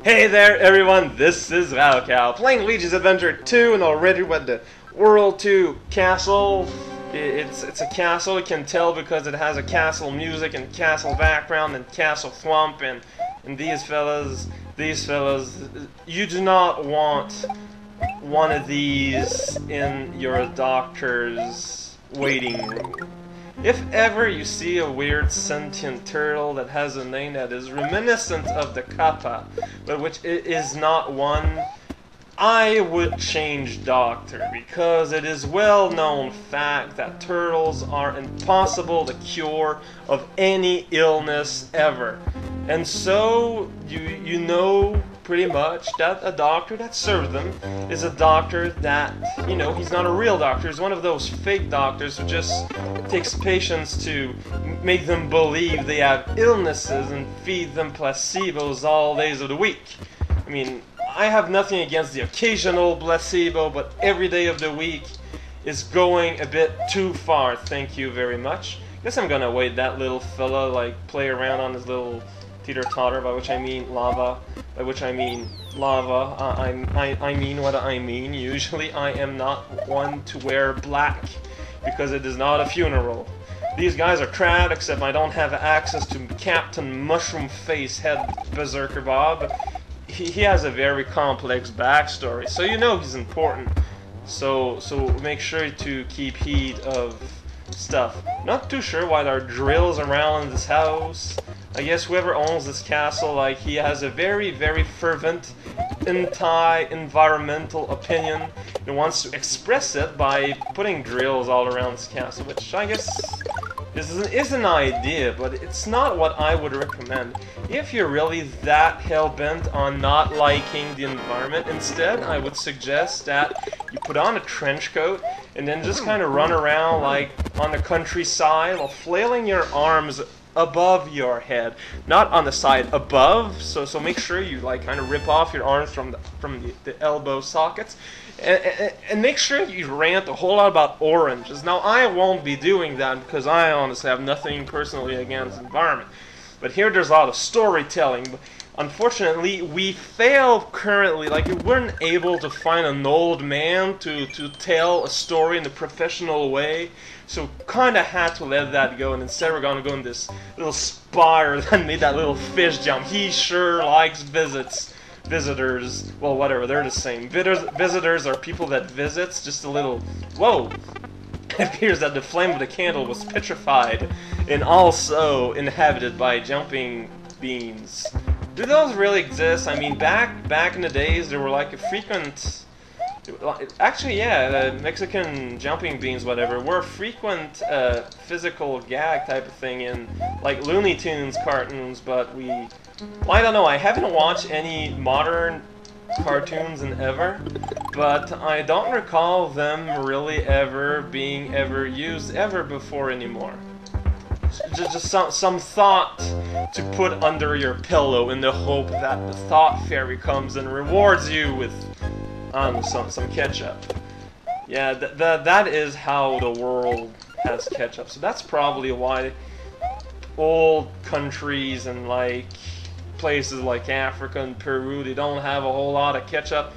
Hey there everyone, this is Raocow, playing Luigi's Adventure 2 and already with the World 2 castle. It's a castle, you can tell because it has a castle music and castle background and castle thwomp and these fellas, you do not want one of these in your doctor's waiting room. If ever you see a weird sentient turtle that has a name that is reminiscent of the kappa, but which is not one, I would change doctor, because it is well known fact that turtles are impossible to cure of any illness ever. And so you know pretty much that a doctor that serves them is a doctor that, you know, he's not a real doctor. He's one of those fake doctors who just takes patients to make them believe they have illnesses and feed them placebos all days of the week. I mean, I have nothing against the occasional placebo, but every day of the week is going a bit too far. Thank you very much. Guess I'm gonna wait that little fella like play around on his little teeter-totter, by which I mean lava, by which I mean lava. I mean what I mean. Usually I am not one to wear black, because it is not a funeral. These guys are crap, except I don't have access to Captain Mushroom Face Head Berserker Bob. He has a very complex backstory, so you know he's important. So make sure to keep heed of stuff. Not too sure why there are drills around in this house. I guess whoever owns this castle, like, he has a very, very fervent anti-environmental opinion and wants to express it by putting drills all around this castle, which I guess is an idea, but it's not what I would recommend. If you're really that hell-bent on not liking the environment, instead I would suggest that you put on a trench coat and then just kind of run around like on the countryside while flailing your arms above your head, not on the side, above. So make sure you like kind of rip off your arms from the elbow sockets, and make sure you rant a whole lot about oranges. Now I won't be doing that because I honestly have nothing personally against the environment, but here there's a lot of storytelling. Unfortunately, we fail currently, like we weren't able to find an old man to tell a story in a professional way, so kinda had to let that go, and instead we're gonna go in this little spire that made that little fish jump. He sure likes visitors, well whatever, they're the same. Visitors are people that visits, just a little, whoa! It appears that the flame of the candle was petrified and also inhabited by jumping beans. Do those really exist? I mean, back in the days, there were like a frequent... Actually, yeah, Mexican jumping beans, whatever, were a frequent physical gag type of thing in, like, Looney Tunes cartoons, but well, I don't know, I haven't watched any modern cartoons in ever, but I don't recall them really being used ever before anymore. Just some thought to put under your pillow in the hope that the thought fairy comes and rewards you with some ketchup. Yeah, that is how the world has ketchup. So that's probably why old countries and like places like Africa and Peru, they don't have a whole lot of ketchup.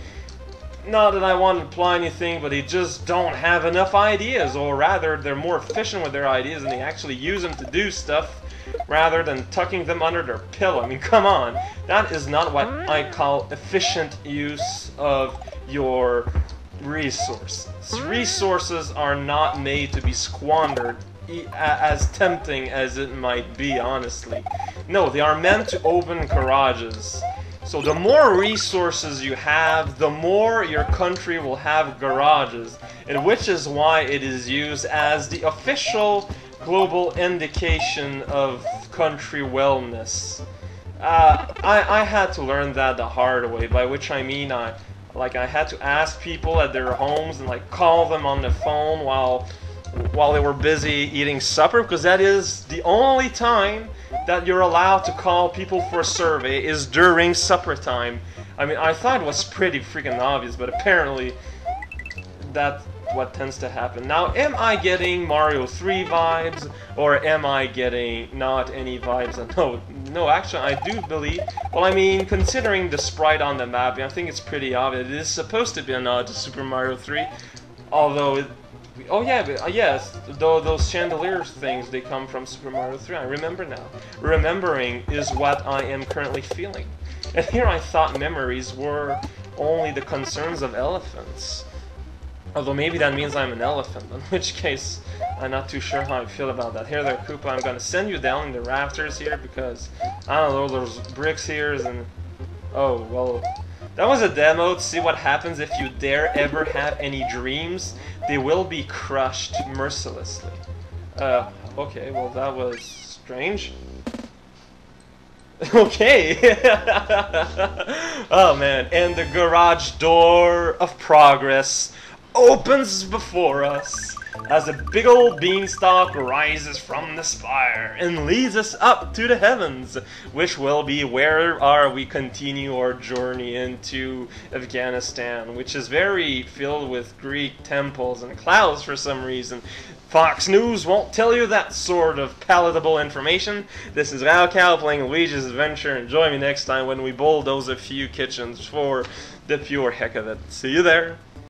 Not that I want to imply anything, but they just don't have enough ideas, or rather, they're more efficient with their ideas and they actually use them to do stuff rather than tucking them under their pillow. I mean, come on. That is not what I call efficient use of your resources. Resources are not made to be squandered, as tempting as it might be, honestly. No, they are meant to open garages. So the more resources you have, the more your country will have garages, and which is why it is used as the official global indication of country wellness. I had to learn that the hard way, by which I mean I had to ask people at their homes and like call them on the phone while they were busy eating supper, because that is the only time that you're allowed to call people for a survey is during supper time. I mean, I thought it was pretty freaking obvious, but apparently that's what tends to happen. Now, am I getting Mario 3 vibes, or am I getting not any vibes? No, No, actually, I do believe... Well, I mean, considering the sprite on the map, I think it's pretty obvious. It is supposed to be a nod to Super Mario 3, although it... Oh yeah, but, yes, though those chandelier things, they come from Super Mario 3. I remember now. Remembering is what I am currently feeling. And here I thought memories were only the concerns of elephants. Although maybe that means I'm an elephant, in which case I'm not too sure how I feel about that. Here there, Koopa, I'm gonna send you down in the rafters here because, I don't know, there's bricks here and... Oh, well, that was a demo to see what happens if you dare ever have any dreams. They will be crushed mercilessly. Okay, well that was strange. Okay! Oh man, and the garage door of progress opens before us as a big old beanstalk rises from the spire and leads us up to the heavens, which will be where we continue our journey into Afghanistan, which is very filled with Greek temples and clouds for some reason. Fox News won't tell you that sort of palatable information. This is Raocow playing Luigi's Adventure, and join me next time when we bulldoze a few kitchens for the pure heck of it. See you there!